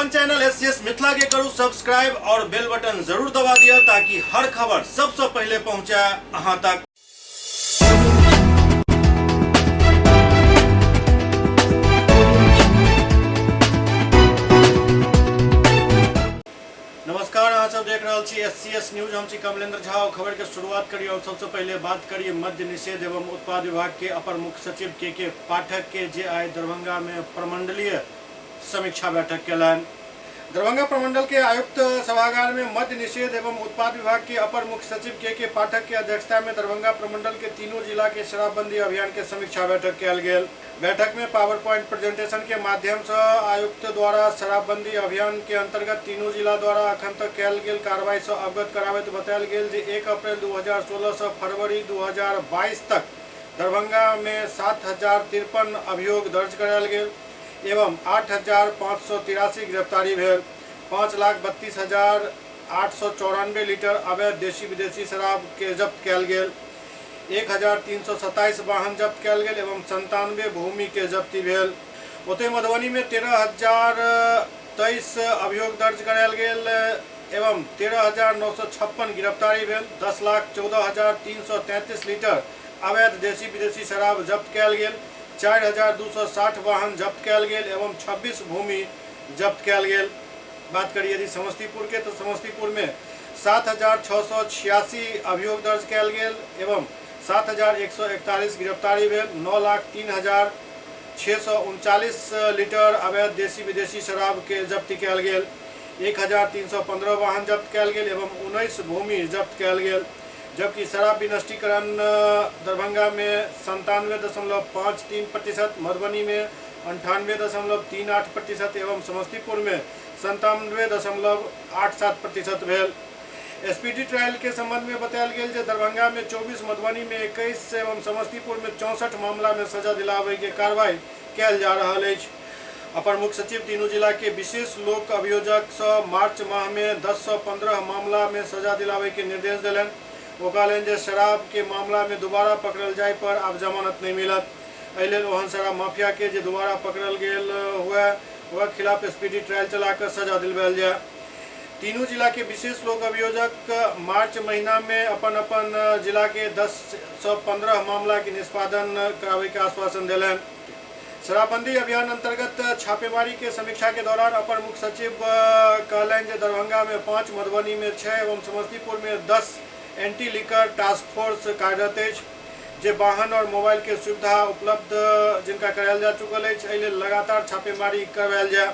अपन channel SCS Mithila के करू subscribe और बेल बटन जरूर दबा दिया ताकि हर खबर सबसे पहले पहुंचे अहां तक। नमस्कार, अहाँ सब देख रहे छी एससीएस न्यूज। हम छी कमलेंद्र झा। खबर के शुरुआत करिए और सबसे पहले बात करिए मद्य निषेध एवं उत्पाद विभाग के अपर मुख्य सचिव के पाठक के जे आइ दरभंगा में प्रमंडलीय समीक्षा बैठक कैलन। दरभंगा प्रमंडल के आयुक्त सभागार में मद्य निषेध एवं उत्पाद विभाग के अपर मुख्य सचिव के पाठक के अध्यक्षता में दरभंगा प्रमंडल के तीनों जिला के शराबबंदी अभियान के समीक्षा बैठक कैल गेल। बैठक में पावर पॉइंट प्रेजेंटेशन के माध्यम से आयुक्त द्वारा शराबबंदी अभियान के अंतर्गत तीनों जिला द्वारा अखन तक कैल गेल कार्रवाई से अवगत कराबैत बतायल गेल जे 1 अप्रैल 2016 से फरवरी 2022 तक दरभंगा में 7053 अभियोग दर्ज करायल गेल एवं 8583 गिरफ्तारी भेल। 5,32,894 लीटर अवैध देशी विदेशी शराब के जब्त कैल गेल। 1,327 वाहन जब्त कैल गेल एवं 97 भूमि के जब्ती भेल। ओते मधुबनी में 13,023 अभियोग दर्ज करायल गेल एवं 13,956 गिरफ्तारी भेल। 10,14,333 लीटर अवैध देशी विदेशी शराब जब्त कैल गेल। 4,260 वाहन जब्त कैल गेल एवं 26 भूमि जब्त कैल गेल। बात करिए यदि समस्तीपुर के तो समस्तीपुर में 7,686 अभियोग दर्ज कैल गेल एवं 7,141 गिरफ्तारी भेल। 9,03,639 लीटर अवैध देशी विदेशी शराब के जब्ती कैल गेल। 1,315 वाहन जब्त कैल गेल एवं 19 भूमि जब्त कैल गेल। जबकि शराब विनष्टीकरण दरभंगा में 97.53%, मधुबनी में 98.38% एवं समस्तीपुर में 97.87% भेल। एसपीडी ट्रायल के संबंध में बतायल गेल जे दरभंगा में 24, मधुबनी में 21 एवं समस्तीपुर में 64 मामला में सजा दिलावे के कार्रवाई कैल जा रहा है। अपर मुख्य सचिव तीनों जिला के विशेष लोक अभियोजक से मार्च माह में 10 से 15 मामला में सजा दिलावे के निर्देश दिलन। वो कहलन जे शराब के मामला में दोबारा पकड़ल जाए पर अब जमानत नहीं मिलत। एहि ओहन शराब माफिया के जे दोबारा पकड़ल गेल हुआ खिलाफ स्पीडी ट्रायल चलाकर सजा दिलवायल जाए। तीनों जिला के विशेष लोक अभियोजक मार्च महीना में अपन जिला के 10 से 15 मामला के निष्पादन करावे के आश्वासन दिलन। शराबबंदी अभियान अंतर्गत छापेमारी के समीक्षा के दौरान अपर मुख्य सचिव कहलन जे दरभंगा में 5, मधुबनी में 6 एवं समस्तीपुर में 10 एंटी लीकर टास्क फोर्स कार्यरत अछि जे वाहन और मोबाइल के सुविधा उपलब्ध जिनका करायल जा चुकल अछि। एहि लगातार छापेमारी करवायल जाए।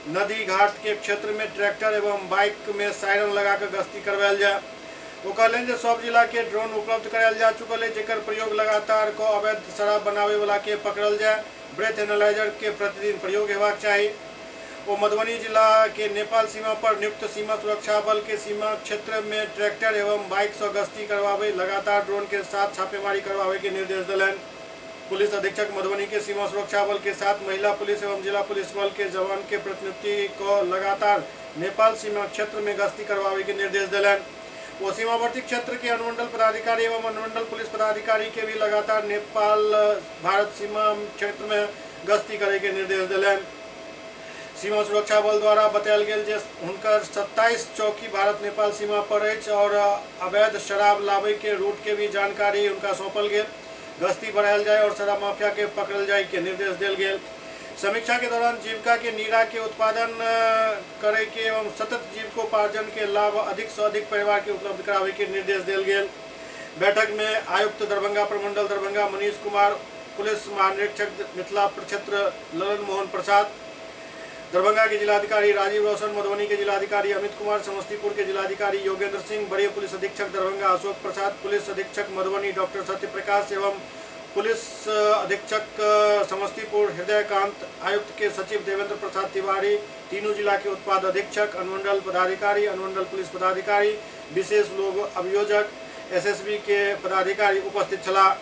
नदी घाट के क्षेत्र में ट्रैक्टर एवं बाइक में सायरन लगाकर गश्ती करवायल जाए। वो कहलन जे सब जिला के ड्रोन उपलब्ध करायल जा चुकल है जेकर प्रयोग लगातार को अवैध शराब बनावे वाला के पकड़ल जाए। ब्रेथ एनालाइजर के प्रतिदिन प्रयोग हेबाक चाही। वो मधुबनी जिला के नेपाल सीमा पर नियुक्त सीमा सुरक्षा बल के सीमा क्षेत्र में ट्रैक्टर एवं बाइक से गश्ती करवावे, लगातार ड्रोन के साथ छापेमारी करवावे के निर्देश दिलन। पुलिस अधीक्षक मधुबनी के सीमा सुरक्षा बल के साथ महिला पुलिस एवं जिला पुलिस बल के जवान के प्रतिनिधि को लगातार नेपाल सीमा क्षेत्र में गश्ती करवावे के निर्देश दिलन। वो सीमावर्ती क्षेत्र के अनुमंडल पदाधिकारी एवं अनुमंडल पुलिस पदाधिकारी के भी लगातार नेपाल भारत सीमा क्षेत्र में गश्ती करे के निर्देश दिलन। सीमा सुरक्षा बल द्वारा बतायल गेल जे हुनकर 27 चौकी भारत नेपाल सीमा पर अछि और अवैध शराब लावे के रूट के भी जानकारी उनका सौंपल गेल। गश्ती बढ़ायल जाए और शराब माफिया के पकड़ल जाए के निर्देश दिल गेल। समीक्षा के दौरान जीविका के नीरा के उत्पादन करे के एवं सतत जीविकोपार्जन के लाभ अधिक से अधिक परिवार के उपलब्ध करावे के निर्देश दिल गेल। बैठक में आयुक्त दरभंगा प्रमंडल दरभंगा मनीष कुमार, पुलिस महानिरीक्षक मिथिला प्रक्षेत्र ललन मोहन प्रसाद, दरभंगा के जिलाधिकारी राजीव रोशन, मधुबनी के जिलाधिकारी अमित कुमार, समस्तीपुर के जिलाधिकारी योगेंद्र सिंह, वरीय पुलिस अधीक्षक दरभंगा अशोक प्रसाद, पुलिस अधीक्षक मधुबनी डॉक्टर सत्यप्रकाश एवं पुलिस अधीक्षक समस्तीपुर हृदयकांत, आयुक्त के सचिव देवेंद्र प्रसाद तिवारी, तीनों जिला के उत्पाद अधीक्षक, अनुमंडल पदाधिकारी, अनुमंडल पुलिस पदाधिकारी, विशेष लोक अभियोजक, एसएसबी के पदाधिकारी उपस्थित छला।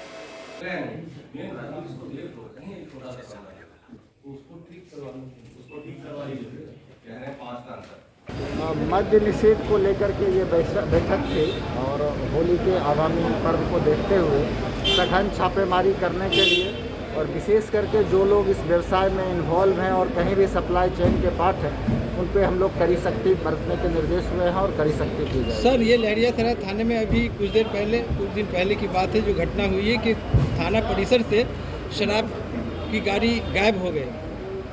मद्य निषेध को लेकर के ये बैठक थी और होली के आगामी पर्व को देखते हुए सघन छापेमारी करने के लिए और विशेष करके जो लोग इस व्यवसाय में इन्वॉल्व हैं और कहीं भी सप्लाई चेन के पार्ट हैं, उन पे हम लोग कड़ी सख्ती बरतने के निर्देश हुए हैं और कड़ी सख्ती की जाए। सर, ये लहरियासराय थाने में अभी कुछ दिन पहले की बात है जो घटना हुई है कि थाना परिसर से शराब की गाड़ी गायब हो गई,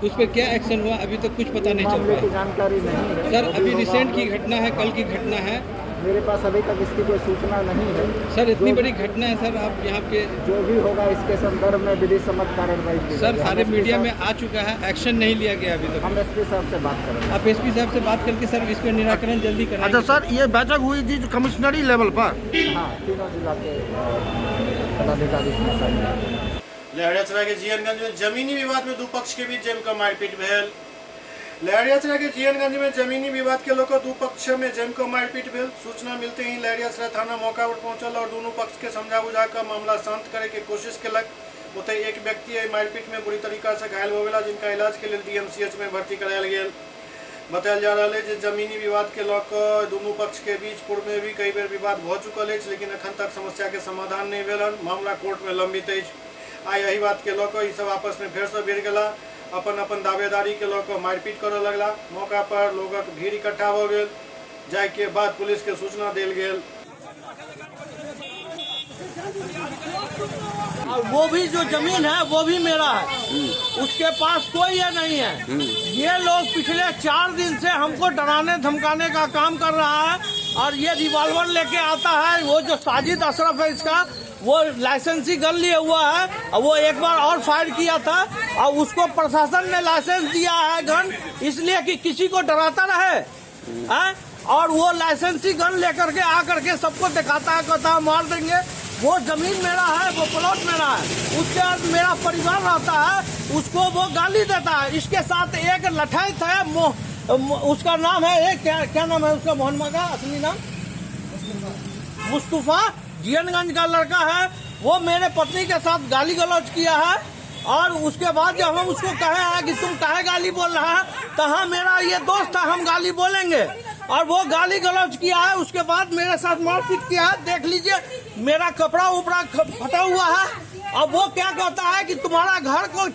उस पर क्या एक्शन हुआ अभी तक कुछ पता नहीं चल मामले रहा की है। जानकारी नहीं है सर, अभी रिसेंट की घटना है, कल की घटना है। मेरे पास अभी तक इसकी कोई सूचना नहीं है। सर, इतनी बड़ी घटना है सर, आप यहाँ पे जो भी होगा इसके संदर्भ में विधि सम्मत कार्रवाई की सर जाएगी। सारे हम मीडिया SP में आ चुका है, एक्शन नहीं लिया गया अभी तक। हम एसपी साहब से बात करेंगे। आप एसपी साहब से बात करके सर इस पर निराकरण जल्दी कराएंगे। अच्छा सर, ये बैठक हुई थी कमिश्नरी लेवल पर? हाँ, तीनों जिला के पदाधिकारी इसमें शामिल हैं। लहरियासराय के जीएनगंज में जमीनी विवाद में दो पक्ष के बीच जमकर मारपीट भेल। लहरियासराय के जीएनगंज में जमीनी विवाद के लेकर दो पक्ष में जमकर मारपीट भेल। सूचना मिलते ही लहरियासराय थाना मौका पर पहुंचल और दोनों पक्ष के समझा बुझा कर मामला शांत करे के कोशिश केलक। ओते एक व्यक्ति मारपीट में बुरी तरीका से घायल हो गया, जिनका इलाज के लिए डीएमसीएच में भर्ती करायल गेल। बतायल जा रहा है कि जमीनी विवाद के लेकर दोनों पक्ष के बीच पूर्व में भी कई बेर विवाद हो चुकल है, लेकिन अखन तक समस्या के समाधान नहीं भेल। मामला कोर्ट में लंबित है। आई यही बात के लेकर ये सब आपस में फिर से भिड़ गया, अपन अपन दावेदारी के लेकर मारपीट करे लगला। मौका पर लोगक भीड़ इकट्ठा हो गए, जाय के बाद पुलिस के सूचना देल गेल। और वो भी जो जमीन है वो भी मेरा है, उसके पास कोई ये नहीं है। ये लोग पिछले 4 दिन से हमको डराने धमकाने का काम कर रहा है और ये रिवॉल्वर लेके आता है। वो जो साजिद अशरफ है इसका, वो लाइसेंसी गन लिए हुआ है और वो एक बार और फायर किया था और उसको प्रशासन ने लाइसेंस दिया है गन, इसलिए कि किसी को डराता रहे है। और वो लाइसेंसी गन लेकर के आकर के सबको दिखाता है, कहता है मार देंगे। वो जमीन मेरा है, वो प्लॉट मेरा है, उसके बाद मेरा परिवार रहता है, उसको वो गाली देता है। इसके साथ एक लठाइत है, उसका नाम है क्या नाम है उसका, मोहम्मद का असली नाम मुस्तफा, जीएनगंज का लड़का है। वो मेरे पत्नी के साथ गाली गलौज किया है और उसके बाद जब हम उसको कहे हैं कि तुम काहे गाली बोल रहा है, तो हाँ मेरा ये दोस्त है, हम गाली बोलेंगे, और वो गाली गलौज किया है। उसके बाद मेरे साथ मारपीट किया है। देख लीजिए मेरा कपड़ा उपड़ा फटा हुआ है। अब वो क्या कहता है कि तुम्हारा घर को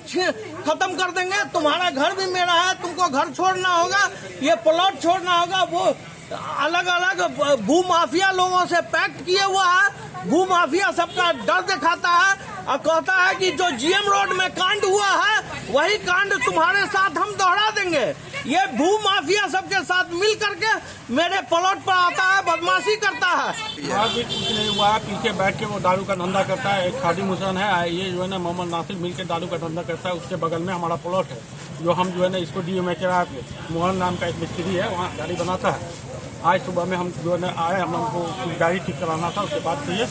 खत्म कर देंगे, तुम्हारा घर भी मेरा है, तुमको घर छोड़ना होगा, ये प्लॉट छोड़ना होगा। वो अलग अलग भू माफिया लोगों से पैक्ट किए हुआ है, भू माफिया सबका डर दिखाता है और कहता है कि जो जीएम रोड में कांड हुआ है वही कांड तुम्हारे साथ हम दोहरा देंगे। ये भू माफिया सबके साथ मिल करके मेरे प्लॉट पर आता है, बदमाशी करता है। यहाँ भी कुछ नहीं हुआ है, पीछे बैठ के वो दारू का धंधा करता है। एक खादी मुसन है, ये जो है ना मोहम्मद नासिर मिल के दारू का धंधा करता है। उसके बगल में हमारा प्लॉट है, जो हम जो है ना इसको डीओ में किराया पे, मोहन नाम का एक मिस्त्री है, वहाँ गाड़ी बनाता है। आज सुबह में हम जो है ना आए, हम हमको गाड़ी ठीक कराना था। उसके बाद किए,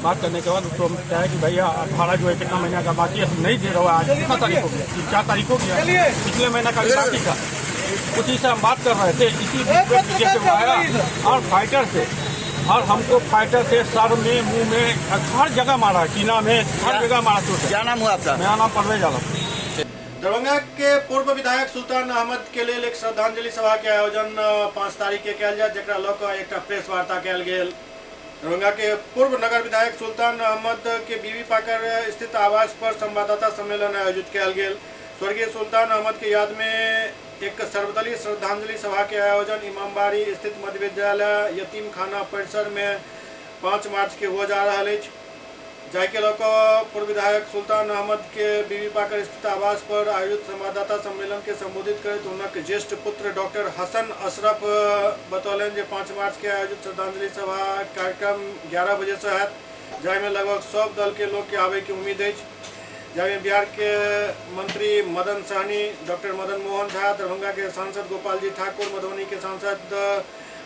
बात करने के बाद उसको हम कहा कि भैया भाड़ा जो है कितना महीना का बाकी है, हम नहीं दे रहे हो। आज कितना तारीख हो गया, 4 तारीख हो गया, पिछले महीना का बाकी था। उसी से हम बात कर रहे थे, इसी पीछे से आया और फाइटर से, और हमको फाइटर से सर में, मुंह में, हर जगह मारा, कीना में, हर जगह मारा। चोट। क्या नाम हुआ आपका? मेरा नाम परवेज आलम। दरभंगा के पूर्व विधायक सुल्तान अहमद के लिए एक श्रद्धांजलि सभा के आयोजन 5 तारीख के कयल जाय, जकरा लऽ कऽ एकटा प्रेस वार्ता कयल गेल। दरभंगा के पूर्व नगर विधायक सुल्तान अहमद के बीबी पाकर स्थित आवास पर संवाददाता सम्मेलन आयोजित कयल गेल। स्वर्गीय सुल्तान अहमद के याद में एक सर्वदलीय श्रद्धांजलि सभा के आयोजन इमामबाड़ी स्थित मध्य विद्यालय यतीम खाना परिसर में 5 मार्च के हो जा रहा है। जाके लेकर पूर्व विधायक सुल्तान अहमद के बीबी पाकर स्थित आवास पर आयोजित संवाददाता सम्मेलन के संबोधित करते उनके ज्येष्ठ पुत्र डॉक्टर हसन अशरफ बतौलन जे 5 मार्च के आयोजित श्रद्धांजलि सभा कार्यक्रम 11 बजे से है, जाहिमे लगभग सब दल के लोग के आवे की उम्मीद है। जाहिमे बिहार के मंत्री मदन सहनी, डॉक्टर मदन मोहन झा, दरभंगा के सांसद गोपाल जी ठाकुर, मधुबनी के सांसद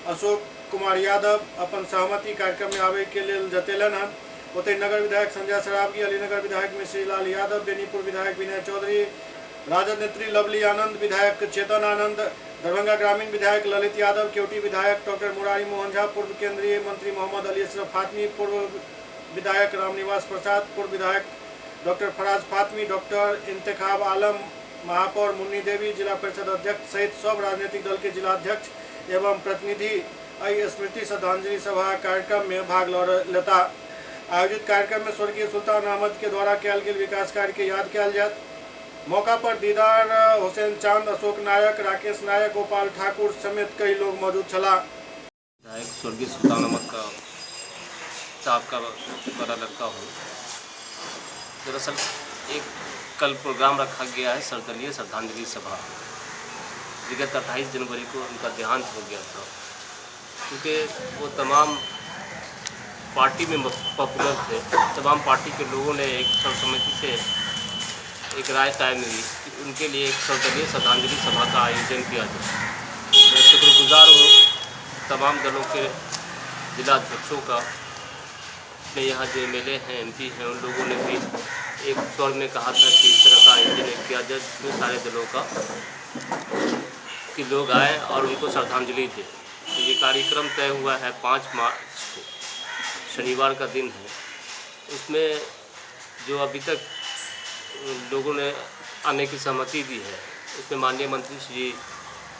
अशोक कुमार यादव अपन सहमति कार्यक्रम में आवे के लिए जतेलन हैं। ओते नगर विधायक संजय सरावगी, अलीनगर विधायक मिश्रीलाल यादव, बेनीपुर विधायक विनय चौधरी, राजद नेत्री लवली आनंद, विधायक चेतन आनंद, दरभंगा ग्रामीण विधायक ललित यादव, केवटी विधायक डॉक्टर मुरारी मोहन झा, पूर्व केंद्रीय मंत्री मोहम्मद अली अशरफ फातमी, पूर्व विधायक रामनिवास प्रसाद, पूर्व विधायक डॉक्टर फराज फातमी, डॉक्टर इंतखाब आलम, महापौर मुन्नी देवी, जिला परिषद अध्यक्ष सहित सब राजनीतिक दल के जिला अध्यक्ष एवं प्रतिनिधि स्मृति श्रद्धांजलि सभा कार्यक्रम में भाग लेता। आयोजित कार्यक्रम में स्वर्गीय सुल्तान अहमद के द्वारा किया गेल विकास कार्य के याद किया जात। मौका पर दीदार हुसैन चांद, अशोक नायक, राकेश नायक, गोपाल ठाकुर समेत कई लोग मौजूद छला। स्वर्गीय सुल्तान अहमद का साहब का बड़ा लड़का हूँ। दरअसल एक कल प्रोग्राम रखा गया है सर्वदलीय श्रद्धांजलि सभा। विगत 28 जनवरी को उनका देहांत हो गया था, क्योंकि वो तमाम पार्टी में पॉपुलर थे। तमाम पार्टी के लोगों ने एक सर्वसम्मति से एक राय तय मिली कि उनके लिए एक सर्वदलीय श्रद्धांजलि सभा का आयोजन किया जाए। मैं शुक्रगुजार हूँ तमाम दलों के जिला अध्यक्षों का, अपने यहाँ जो MLA हैं, MP हैं, उन लोगों ने भी एक स्वर में कहा था कि इस तरह का आयोजन किया जाए जिसमें सारे दलों का कि लोग आए और उनको श्रद्धांजलि दें। तो ये कार्यक्रम तय हुआ है 5 मार्च को, शनिवार का दिन है। उसमें जो अभी तक लोगों ने आने की सहमति दी है, उसमें माननीय मंत्री श्री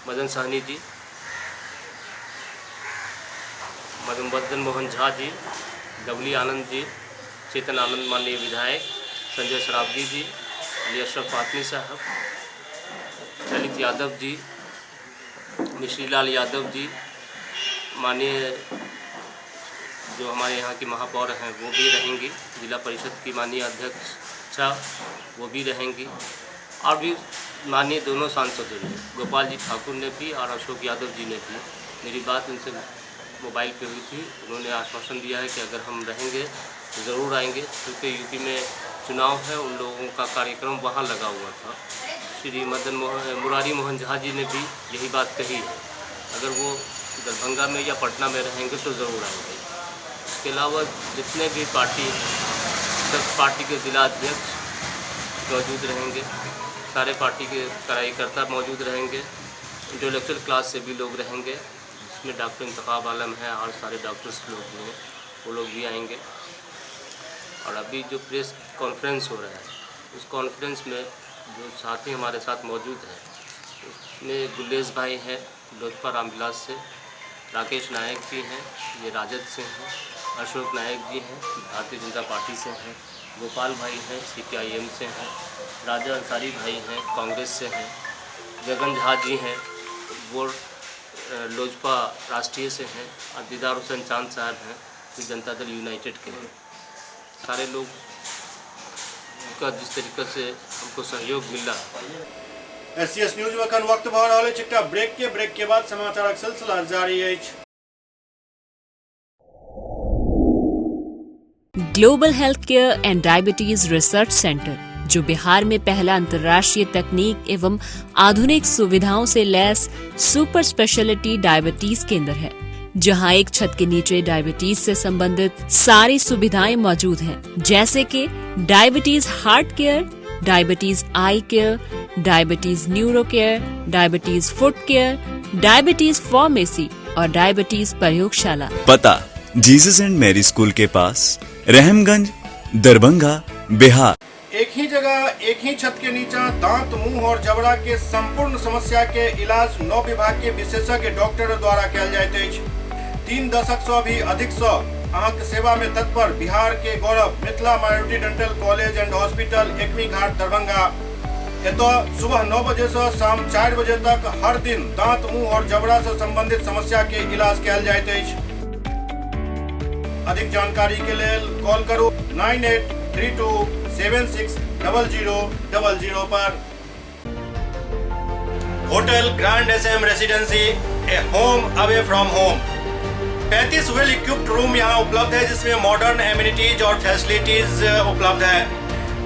मदन सहनी जी, मदन मोहन झा जी, डबली आनंद जी, चेतन आनंद माननीय विधायक, संजय सरावगी जी, अली अशरफ फातमी साहब, ललित यादव जी, मिश्री लाल यादव जी, माननीय जो हमारे यहाँ की महापौर हैं वो भी रहेंगी, जिला परिषद की माननीय अध्यक्षा वो भी रहेंगी, और भी माननीय दोनों सांसदों ने, गोपाल जी ठाकुर ने भी और अशोक यादव जी ने भी। मेरी बात उनसे मोबाइल पे हुई थी, उन्होंने आश्वासन दिया है कि अगर हम रहेंगे तो ज़रूर आएंगे, क्योंकि यूपी में चुनाव है, उन लोगों का कार्यक्रम वहाँ लगा हुआ था। श्री मुरारी मोहन झा जी ने भी यही बात कही है, अगर वो दरभंगा में या पटना में रहेंगे तो ज़रूर आएंगे। इसके अलावा जितने भी पार्टी के जिला अध्यक्ष मौजूद रहेंगे, सारे पार्टी के कार्यकर्ता मौजूद रहेंगे, इंटेलेक्चुअल क्लास से भी लोग रहेंगे, जिसमें डॉक्टर इंतखाब आलम है और सारे डॉक्टर्स लोग हैं, वो लोग भी आएंगे। और अभी जो प्रेस कॉन्फ्रेंस हो रहा है, उस कॉन्फ्रेंस में जो साथी हमारे साथ मौजूद हैं, उसमें गुलेश भाई हैं लोजपा रामविलास से, राकेश नायक जी हैं, ये राजद से हैं, अशोक नायक जी हैं भारतीय जनता पार्टी से हैं, गोपाल भाई हैं CPIM से हैं, राजा अंसारी भाई हैं कांग्रेस से हैं, गगन झा जी हैं वो लोजपा राष्ट्रीय से हैं, और दीदार हुसैन चांद साहब हैं जो जनता दल यूनाइटेड के हैं। सारे लोग का जिस तरीके से हमको सहयोग मिला। SCS न्यूज में अखन वक्त भर रहा है चिट्टा ब्रेक के बाद समाचार सिलसिला जारी है। Global health care and diabetes research centre, जो बिहार में पहला अंतर्राष्ट्रीय तकनीक एवं आधुनिक सुविधाओं से लैस सुपर स्पेशलिटी डायबिटीज केंद्र है, जहां एक छत के नीचे डायबिटीज से संबंधित सारी सुविधाएं मौजूद हैं, जैसे कि diabetes heart care, diabetes eye care, diabetes neuro care, diabetes foot care, diabetes pharmacy और डायबिटीज प्रयोगशाला। पता जीसस एंड मैरी स्कूल के पास, रहमगंज, दरभंगा, बिहार। एक ही जगह एक ही छत के नीचे दांत, मुंह और जबड़ा के संपूर्ण समस्या के इलाज 9 विभाग के विशेषज्ञ डॉक्टर द्वारा किया जाइत अछि। 3 दशक से भी अधिक से अहाँक सेवा में तत्पर बिहार के गौरव Mithila minority dental college and hospital, Ekmi Ghat, Darbhanga. एतो सुबह 9 बजे से शाम 4 बजे तक हर दिन दांत, मुंह और जबड़ा से संबंधित समस्या के इलाज किया जाइत अछि। अधिक जानकारी के लिए कॉल करो 9832 760000 पर। Hotel grand SM residency, A home away from home. 35 well equipped room यहाँ उपलब्ध है, जिसमें मॉडर्न एमिनिटीज और फैसिलिटीज उपलब्ध है।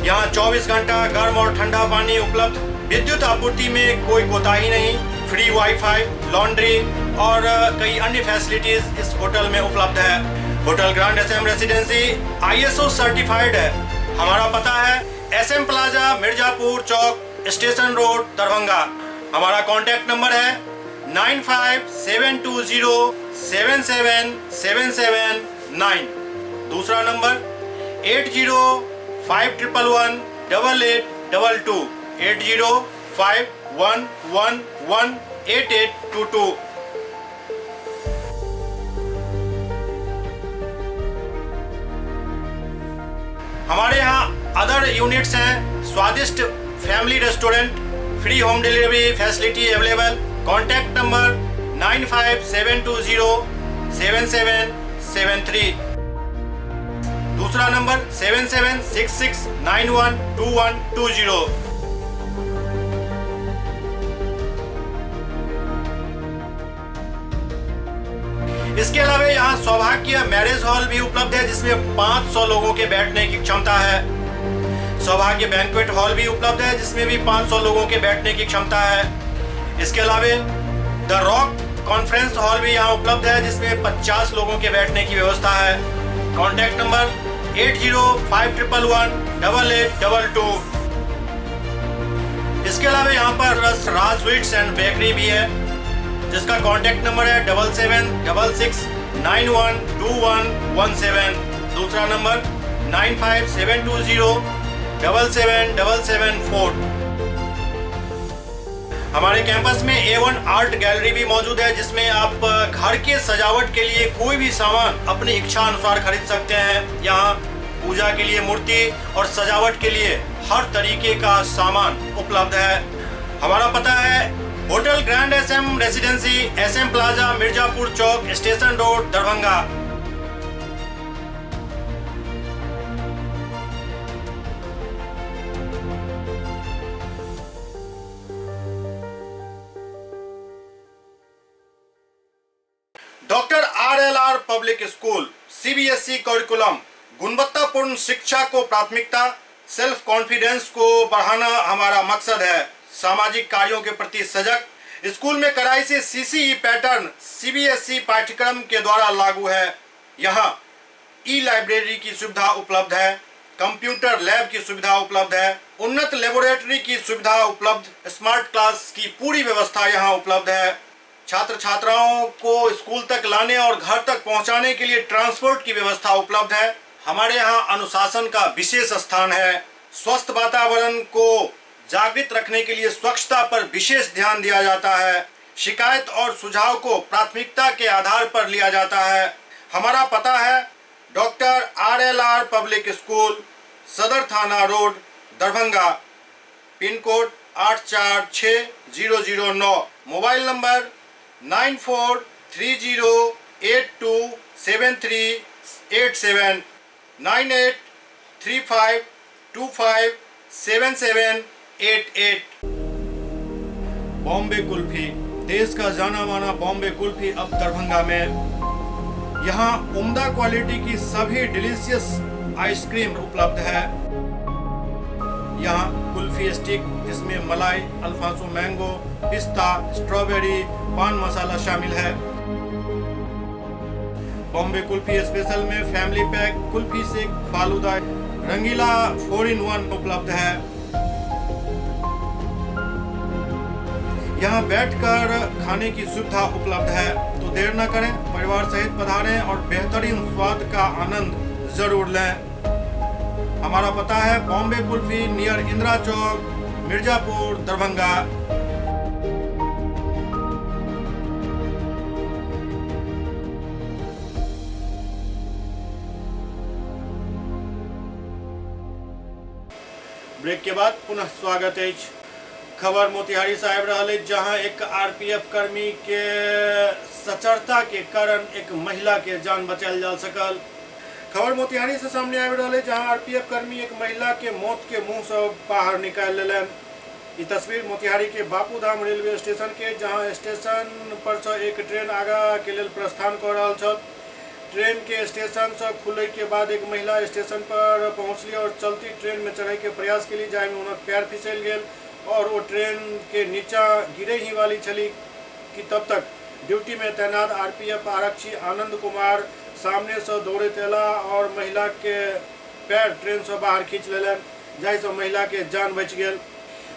यहाँ 24 घंटा गर्म और ठंडा पानी उपलब्ध। विद्युत आपूर्ति में कोई कोताही नहीं। फ्री वाईफाई, लॉन्ड्री और कई अन्य फैसिलिटीज इस होटल में उपलब्ध है। Hotel grand SM residency ISO certified है। हमारा पता है SM plaza, Mirzapur Chowk, station road, Darbhanga. हमारा कॉन्टैक्ट नंबर है 9572077779। दूसरा नंबर 8051118822 8051118822। हमारे यहाँ अदर यूनिट्स हैं, स्वादिष्ट family restaurant, free home delivery facility available. Contact number 9572077773। दूसरा नंबर 7766912120। इसके अलावा यहाँ सौभाग्य मैरिज हॉल भी उपलब्ध है, जिसमें 500 लोगों के बैठने की क्षमता है। सौभाग्य बैंक्वेट हॉल भी उपलब्ध है, जिसमें भी 500 लोगों के बैठने की क्षमता है। इसके अलावा द रॉक कॉन्फ्रेंस हॉल भी यहाँ उपलब्ध है, जिसमें 50 लोगों के बैठने की व्यवस्था है। Contact number 8051118822। इसके अलावा यहाँ पर राज स्वीट्स एंड बेकरी भी है, जिसका कॉन्टैक्ट नंबर है 7766912117। दूसरा नंबर 9572077774। हमारे कैंपस में A1 आर्ट गैलरी भी मौजूद है, जिसमें आप घर के सजावट के लिए कोई भी सामान अपनी इच्छा अनुसार खरीद सकते हैं। यहाँ पूजा के लिए मूर्ति और सजावट के लिए हर तरीके का सामान उपलब्ध है। हमारा पता है hotel grand SM residency, SM plaza, Mirzapur Chowk, station road, Darbhanga. Doctor RLR public school CBSE curriculum गुणवत्तापूर्ण शिक्षा को प्राथमिकता, सेल्फ कॉन्फिडेंस को बढ़ाना हमारा मकसद है। सामाजिक कार्यों के प्रति सजग। स्कूल में कड़ाई से CCE पैटर्न CBSE पाठ्यक्रम के द्वारा लागू है। यहाँ ई-लाइब्रेरी की सुविधा उपलब्ध है, कंप्यूटर लैब की सुविधा उपलब्ध है, उन्नत लेबोरेटरी की सुविधा उपलब्ध, स्मार्ट क्लास की पूरी व्यवस्था यहाँ उपलब्ध है। छात्र छात्राओं को स्कूल तक लाने और घर तक पहुंचाने के लिए ट्रांसपोर्ट की व्यवस्था उपलब्ध है। हमारे यहाँ अनुशासन का विशेष स्थान है। स्वस्थ वातावरण को जागृत रखने के लिए स्वच्छता पर विशेष ध्यान दिया जाता है। शिकायत और सुझाव को प्राथमिकता के आधार पर लिया जाता है। हमारा पता है डॉक्टर RLR पब्लिक स्कूल, सदर थाना road, Darbhanga, pin code 846009। Mobile number 9430827387, 9835257788। Bombay kulfi, देश का जाना माना बॉम्बे कुल्फी अब दरभंगा में। यहाँ उम्दा क्वालिटी की सभी डिलीशियस आइसक्रीम उपलब्ध है। यहाँ कुल्फी स्टिक, जिसमें मलाई, अल्फांसो मैंगो, पिस्ता, स्ट्रॉबेरी, पान मसाला शामिल है। बॉम्बे कुल्फी स्पेशल में फैमिली पैक, कुल्फी सेक, फालूदा, रंगीला 4-in-1 उपलब्ध है। यहाँ बैठकर खाने की सुविधा उपलब्ध है, तो देर न करें, परिवार सहित पधारें और बेहतरीन स्वाद का आनंद जरूर लें। हमारा पता है बॉम्बे कुल्फी, नियर इंदिरा चौक, मिर्जापुर, दरभंगा। ब्रेक के बाद पुनः स्वागत है। खबर मोतिहारी से आबि रहल अछि, जहां एक RPF कर्मी के सचरता के कारण एक महिला के जान बचायल जा सकल। खबर मोतिहारी से सामने आबि रहल अछि, जहां RPF कर्मी एक महिला के मौत के मुंह से बाहर निकाल लेलन। ई तस्वीर मोतिहारी के बापूधाम रेलवे स्टेशन के, जहां स्टेशन पर से एक ट्रेन आगा के लेल प्रस्थान कर रहल छल। ट्रेन के स्टेशन से खुले के बाद एक महिला स्टेशन पर पहुंचली और चलती ट्रेन में चढ़े के प्रयास के लिए, जाहिमे हुनक पैर फिसल गेल और वो ट्रेन के नीचा गिरे ही वाली छली कि तब तक ड्यूटी में तैनात RPF आरक्षी आनंद कुमार सामने से दौड़ैत अयला और महिला के पैर ट्रेन से बाहर खींच लेलन, जाहि से महिला के जान बच गेल।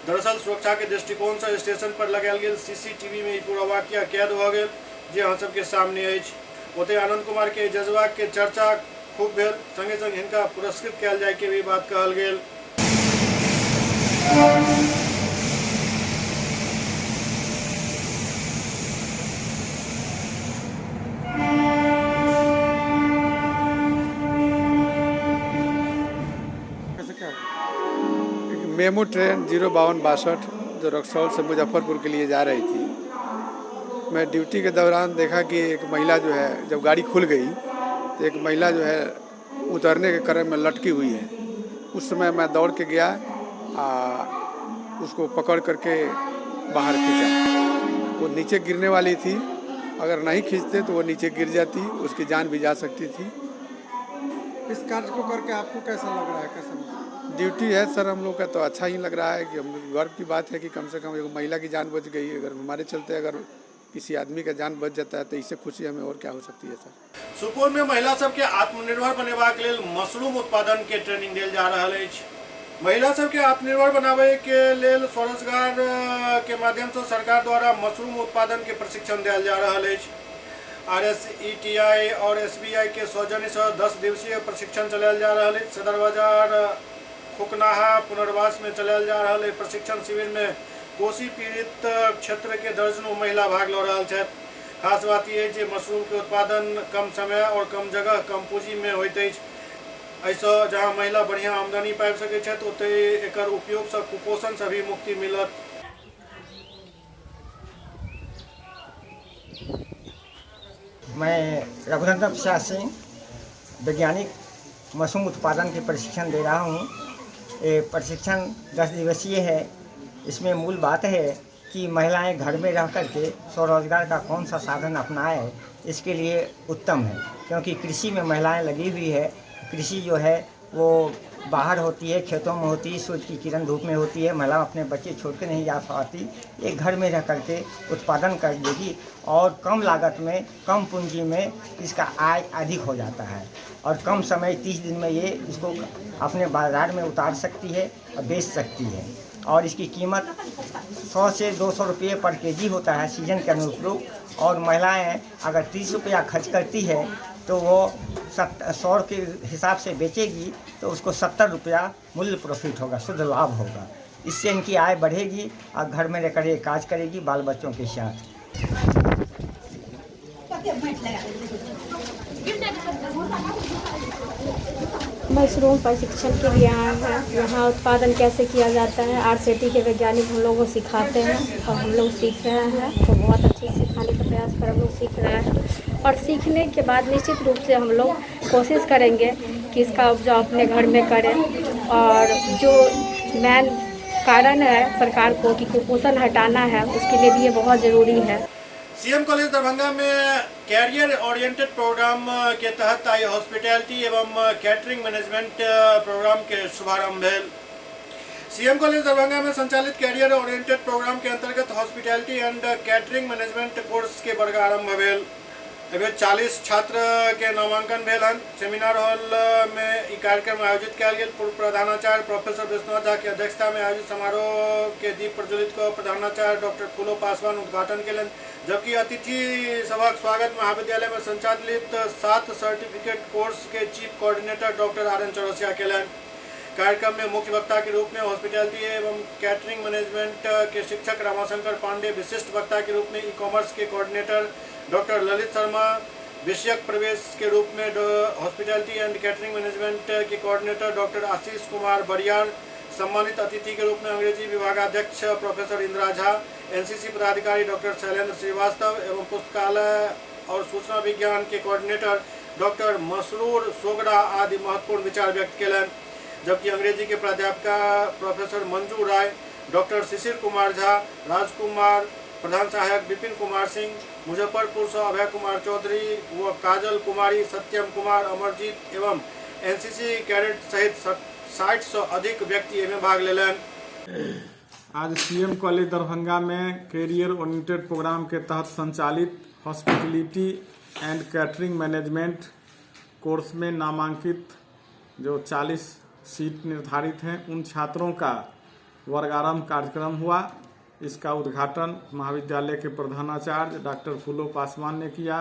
दरअसल सुरक्षा के दृष्टिकोण से स्टेशन पर लगायल गेल CCTV में ई पूरा वाकया कैद भ गेल, जे अहाँ सबके सामने अछि। ओते आनंद कुमार के जज्बा के चर्चा खूब भेल, संगे संग हिनका पुरस्कृत कयल जाय के भी बात कहल गेल। मेमू ट्रेन 05262 जो रक्सौल से मुजफ्फरपुर के लिए जा रही थी। मैं ड्यूटी के दौरान देखा कि एक महिला जो है, जब गाड़ी खुल गई तो एक महिला जो है उतरने के क्रम में लटकी हुई है। उस समय मैं दौड़ के गया, उसको पकड़ करके बाहर खींचा। वो नीचे गिरने वाली थी, अगर नहीं खींचते तो वो नीचे गिर जाती, उसकी जान भी जा सकती थी। इस कार्य को करके आपको कैसा लग रहा है? कैसा ड्यूटी है सर हम लोग का, तो अच्छा ही लग रहा है कि हम गर्व की बात है कि कम से कम एक महिला की जान बच गई। अगर हमारे चलते अगर किसी आदमी का जान बच जाता है तो इससे खुशी हमें और क्या हो सकती है सर। सुपौल में महिला सबके आत्मनिर्भर बनेबाक लेल मशरूम उत्पादन के ट्रेनिंग देल जा रहल अछि। महिला सबके आत्मनिर्भर बनाबे के लेल स्वरोजगार के माध्यम से सरकार द्वारा मशरूम उत्पादन के प्रशिक्षण दिया जा रहल अछि। RSETI और SBI के सौजन्य से 10 दिवसीय प्रशिक्षण चलायल जा रहल अछि। सदर बाजार खुकनाहा पुनर्वास में चलायल जा रहल प्रशिक्षण शिविर में कोसी पीड़ित क्षेत्र के दर्जनों महिला भाग ल रहल छथि। खास बात यह है कि मशरूम के उत्पादन कम समय और कम जगह कम पूंजी में होइत अछि। ऐसा जहां महिला बढ़िया आमदनी पाबि सकै छथि ओतै एकर उपयोग से कुपोषण से भी मुक्ति मिलत। मैं रघुनंदन प्रसाद सिंह वैज्ञानिक मशरूम उत्पादन के प्रशिक्षण दे रहा हूँ। ये प्रशिक्षण 10 दिवसीय है। इसमें मूल बात है कि महिलाएं घर में रह कर के स्वरोजगार का कौन सा साधन अपनाएं, इसके लिए उत्तम है। क्योंकि कृषि में महिलाएं लगी हुई है। कृषि जो है वो बाहर होती है, खेतों में होती है, सूरज की किरण धूप में होती है। महिला अपने बच्चे छोड़ के नहीं जा पाती। ये घर में रह करके उत्पादन कर देगी और कम लागत में कम पूंजी में इसका आय अधिक हो जाता है और कम समय 30 दिन में ये इसको अपने बाज़ार में उतार सकती है और बेच सकती है। और इसकी कीमत 100 से 200 रुपये पर केजी होता है सीजन के अनुरूप। और महिलाएं अगर 30 रुपया खर्च करती है तो वो 100 के हिसाब से बेचेगी तो उसको 70 रुपया मूल्य प्रॉफिट होगा, शुद्ध लाभ होगा। इससे इनकी आय बढ़ेगी और घर में रहकर ये काज करेगी बाल बच्चों के साथ। मशरूम प्रशिक्षण के लिए आए हैं। यहाँ उत्पादन कैसे किया जाता है RCETI के वैज्ञानिक हम लोगों को सिखाते हैं और हम लोग सीख रहे हैं। तो बहुत अच्छे से सिखाने का प्रयास कर हम लोग सीख रहे हैं और सीखने के बाद निश्चित रूप से हम लोग कोशिश करेंगे कि इसका उपजाऊ अपने घर में करें। और जो मेन कारण है सरकार को कि कुपोषण हटाना है, उसके लिए भी ये बहुत ज़रूरी है। CM कॉलेज दरभंगा में कैरियर ओरिएंटेड प्रोग्राम के तहत आई हॉस्पिटैलिटी एवं कैटरिंग मैनेजमेंट प्रोग्राम के शुभारंभ भेल। CM कॉलेज दरभंगा में संचालित कैरियर ओरिएंटेड प्रोग्राम के अंतर्गत hospitality and catering management course के वर्ग आरंभ भेल। अभी 40 छात्र के नामांकन भेल हन। सेमिनार हॉल में ई कार्यक्रम आयोजित किया गेल। पूर्व प्रधानाचार्य प्रोफेसर विश्वनाथ झा की अध्यक्षता में आयोजित समारोह के दीप प्रज्वलित को प्रधानाचार्य डॉक्टर फूलो पासवान उद्घाटन केलन। जबकि अतिथि सभाक स्वागत महाविद्यालय में संचालित 7 सर्टिफिकेट कोर्स के chief coordinator doctor RN Chaurasia Kellen. कार्यक्रम में मुख्य वक्ता के रूप में हॉस्पिटैलिटी एवं कैटरिंग मैनेजमेंट के शिक्षक रामाशंकर पांडे, विशिष्ट वक्ता के रूप में ई-कॉमर्स के कोऑर्डिनेटर डॉक्टर ललित शर्मा, विषयक प्रवेश के रूप में हॉस्पिटैलिटी एंड कैटरिंग मैनेजमेंट के कोऑर्डिनेटर डॉक्टर आशीष कुमार बरियार, सम्मानित अतिथि के रूप में अंग्रेजी विभागाध्यक्ष प्रोफेसर इंदिरा झा, NCC पदाधिकारी डॉक्टर शैलेंद्र श्रीवास्तव एवं पुस्तकालय और सूचना विज्ञान के कोऑर्डिनेटर डॉक्टर मसरूर सोगड़ा आदि महत्वपूर्ण विचार व्यक्त केलन। जबकि अंग्रेजी के प्राध्यापिका प्रोफेसर मंजू राय, डॉक्टर शिशिर कुमार झा, राजकुमार, प्रधान सहायक विपिन कुमार सिंह, मुजफ्फरपुर से अभय कुमार चौधरी व काजल कुमारी, सत्यम कुमार, अमरजीत एवं NCC कैडेट सहित 60 से अधिक व्यक्ति इनमें भाग लेलन। आज CM कॉलेज दरभंगा में कैरियर ओरिएंटेड प्रोग्राम के तहत संचालित hospitality and catering management course में नामांकित जो 40 सीट निर्धारित हैं उन छात्रों का वर्गारंभ कार्यक्रम हुआ। इसका उद्घाटन महाविद्यालय के प्रधानाचार्य डॉक्टर फूलो पासवान ने किया,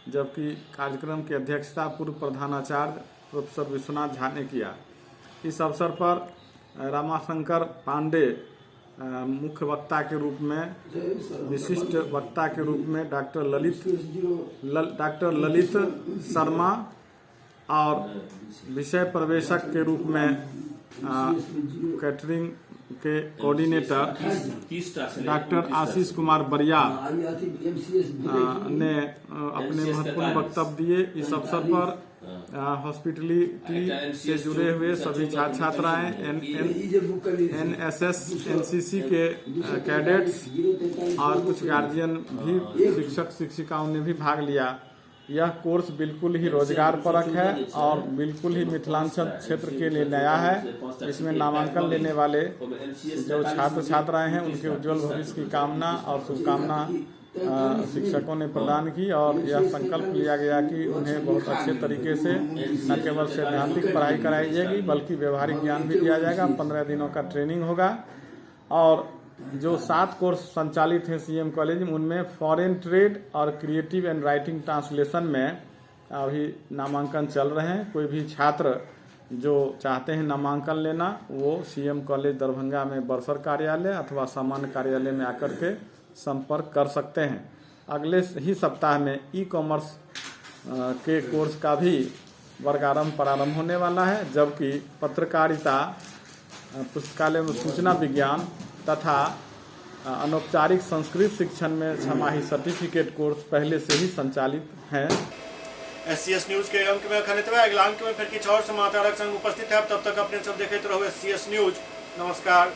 जबकि कार्यक्रम की अध्यक्षता पूर्व प्रधानाचार्य प्रोफेसर विश्वनाथ झा ने किया। इस अवसर पर रामाशंकर पांडे मुख्य वक्ता के रूप में, विशिष्ट वक्ता के रूप में डॉक्टर ललित शर्मा और विषय प्रवेशक के रूप में कैटरिंग के कोऑर्डिनेटर डॉक्टर आशीष कुमार बरिया ने अपने महत्वपूर्ण वक्तव्य दिए। इस अवसर पर हॉस्पिटलिटी से जुड़े हुए सभी छात्र छात्राएं, NSS NCC के कैडेट्स और कुछ गार्जियन भी, शिक्षक शिक्षिकाओं ने भी भाग लिया। यह कोर्स बिल्कुल ही रोजगार परक है और बिल्कुल ही मिथिलांचल क्षेत्र के लिए नया है। इसमें नामांकन लेने वाले जो छात्र छात्राएं हैं उनके उज्जवल भविष्य की कामना और शुभकामना शिक्षकों ने प्रदान की और यह संकल्प लिया गया कि उन्हें बहुत अच्छे तरीके से न केवल सैद्धांतिक पढ़ाई कराई जाएगी बल्कि व्यवहारिक ज्ञान भी दिया जाएगा। 15 दिनों का ट्रेनिंग होगा और जो 7 कोर्स संचालित हैं CM कॉलेज में, उनमें फॉरेन ट्रेड और क्रिएटिव एंड राइटिंग ट्रांसलेशन में अभी नामांकन चल रहे हैं। कोई भी छात्र जो चाहते हैं नामांकन लेना वो CM कॉलेज दरभंगा में बरसर कार्यालय अथवा सामान्य कार्यालय में आकर के संपर्क कर सकते हैं। अगले ही सप्ताह में ई-कॉमर्स के कोर्स का भी वर्गारंभ प्रारंभ होने वाला है, जबकि पत्रकारिता, पुस्तकालय में सूचना विज्ञान तथा अनौपचारिक संस्कृत शिक्षण में छमाही सर्टिफिकेट कोर्स पहले से ही संचालित हैं। SCS न्यूज के अंक में खनितवा अगला अंक में फिर किछ और समाचारक संग उपस्थित है। तब तक अपने सब देखते रहो SCS न्यूज। नमस्कार।